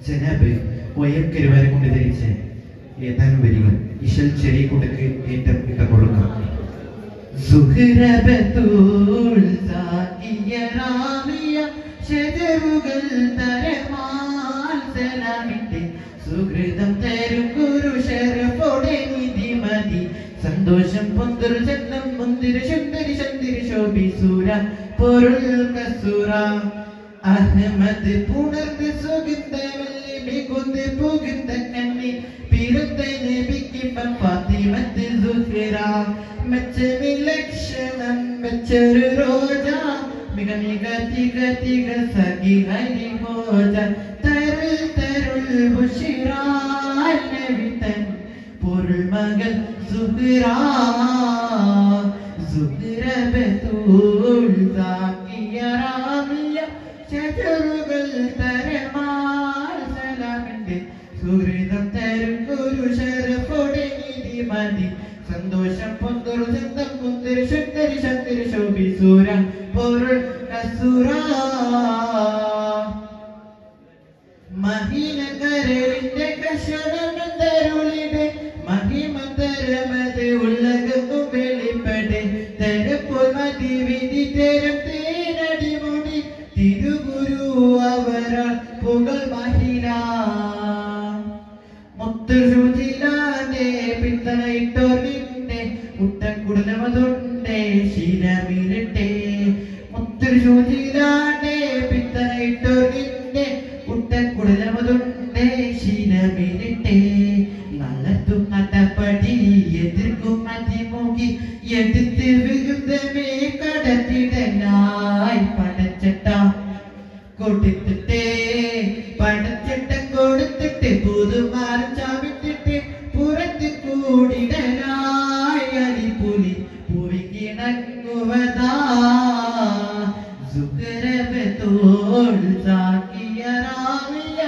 ജനാബ് വയം കരുവാരം കൊണ്ട് ധരിച്ച് ഏതാനും വരികൾ ഇശൽ ചെറിയ കൊടുക്ക് ഏറ്റം ഇട്ട കൊടുക്കാം. സുഹൃതം തരും ഗുരു ശരഫോടെ നിധി മതി സന്തോഷം പൊന്തിരു ചന്ദം മുന്തിരു ശുന്ദരി ചന്ദിരി ശോഭിസൂര പൊരുൾ കസൂര അഹമ്മദ് പുണർന്ന് സുഗന്ധവല്ലി മികുന്ന് പുകുന്ന കണ്ണി പിറന്ന നബിക്കിപ്പം ഫാത്തിമത്ത് സുഹ്റ മെച്ചമി ലക്ഷണം മെച്ചൊരു റോജ മിക മിക തിക തിക സഖി ഹരി ഭോജ തരുൾ തരുൾ ബുഷിറ നബി തൻ പൊരുൾ മകൾ സുഹ്റ സുഹ്റ ബതൂൽ സാക്കിയ റാമിയ ശജറുകൾ തരമാൽ സലാമിന്റെ സുഹൃതം തരും ഗുരു ശരഫോടെ നിധി മതി സന്തോഷം പൊന്തൊരു ചന്തം മുന്തിരി ശുദ്ധരി ശക്തിരി ശോഭിസൂര പൊരുൾ കസൂര മഹിന കരളിന്റെ കഷണമെന്തരുളിടെ മഹിമതരമത് ഉള്ളകവും വെളിപ്പെടെ തരപ്പോൾ മതി വിധി തരം തേനടിമുടി തിരുഗുരു അവരാൾ പുകൾ മഹിള മുത്തുശുചിലാന്റെ പിത്തനയിട്ടോർന്നിന്റെ കുട്ടക്കുടലമതുണ്ടേ ശീലമിരട്ടെ മുത്തുശുചിലാന്റെ പിത്തനയിട്ടോർന്നിന്റെ കുട്ടക്കുടലമതുണ്ടേ ശീലമിരട്ടെ നല്ലതും നടപടി എതിർക്കും അതിമുഖി എടുത്ത് വിരുദ്ധമേ കടത്തിടനായി പടച്ചട്ട കൊടുത്തിട്ടേ പടച്ചട്ട കൊടുത്തിട്ട് പുതുമാറും ചാവിട്ടിട്ട് പുറത്ത് കൂടിടനായി അലിപുലി പുവിക്കിണങ്ങുവതാ സുഖരവത്തോൾ സാക്കിയ റാമിയ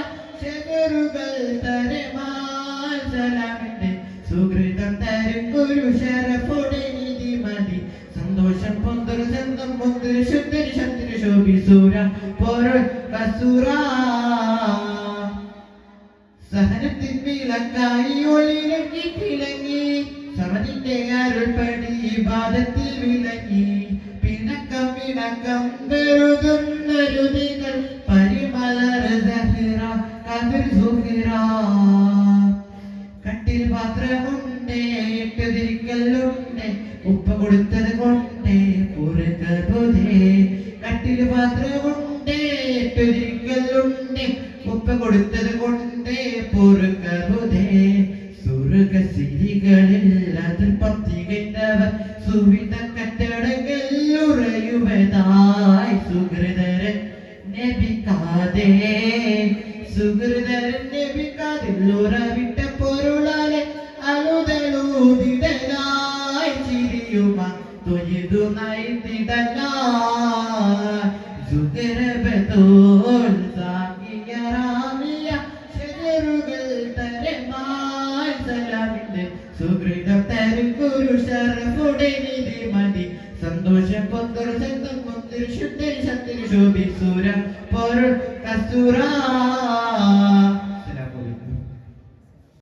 ശകറുകൾ തരമാൽ സലാമിന്റെ സുഹൃതം തരും ഗുരു ശരഫോടെ നിധി മതി സന്തോഷം പൊന്തൊരു ചന്തം പൊന്തൊരു ശുദ്ധരി ശക്തിരി ശോഭിസൂര പൊരുൾ കസൂര സഹനത്തിൻ വിളക്കായി ഒളിരങ്ങി തിളങ്ങി സമതിന്റെ അരുൾപടി ഇബാദത്തിൽ വിളങ്ങി പിണക്കം പിണക്കം വെറുതുന്നരുതികൾ പരിമലർ സഹിറ കതിർ സുഹിറ കട്ടിൽ പാത്രമുണ്ടേ എട്ടുതിരിക്കലുണ്ടേ ഉപ്പ കൊടുത്തത് കൊണ്ടേ പുറകെ കട്ടിൽ പാത്രമുണ്ടേ എട്ടുതിരിക്കലുണ്ടേ ഉപ്പ കൊടുത്തത് കൊണ്ടേ പുറകെ സുറുക സിരികളിൽ അതിൽ പത്തികൈണ്ടവർ സുവിധ കറ്റടങ്ങൾ ഉറയുവതായി സുഹൃതരൻ നബിക്കാതെ സുഹൃതരൻ നബിക്കാതിൽ ഉറവിട്ട പൊരുളാലെ അലുതലൂതിടനായി ചിരിയുമ തൊയ്തു നയിത്തിടനായി സുഹൃബത്തോൾ സാക്കിയ റാമിയ ശജറുകൾ തരമാൽ സലാമിന്റെ സുഹൃതം തരും ഗുരു ശരഫോടെ നിധി മതി സന്തോഷം പൊന്തൊരു ചന്തം മുന്തിരി ശുദ്ധരി ശക്തിരി ശോഭിസൂര പൊരുൾ കസൂര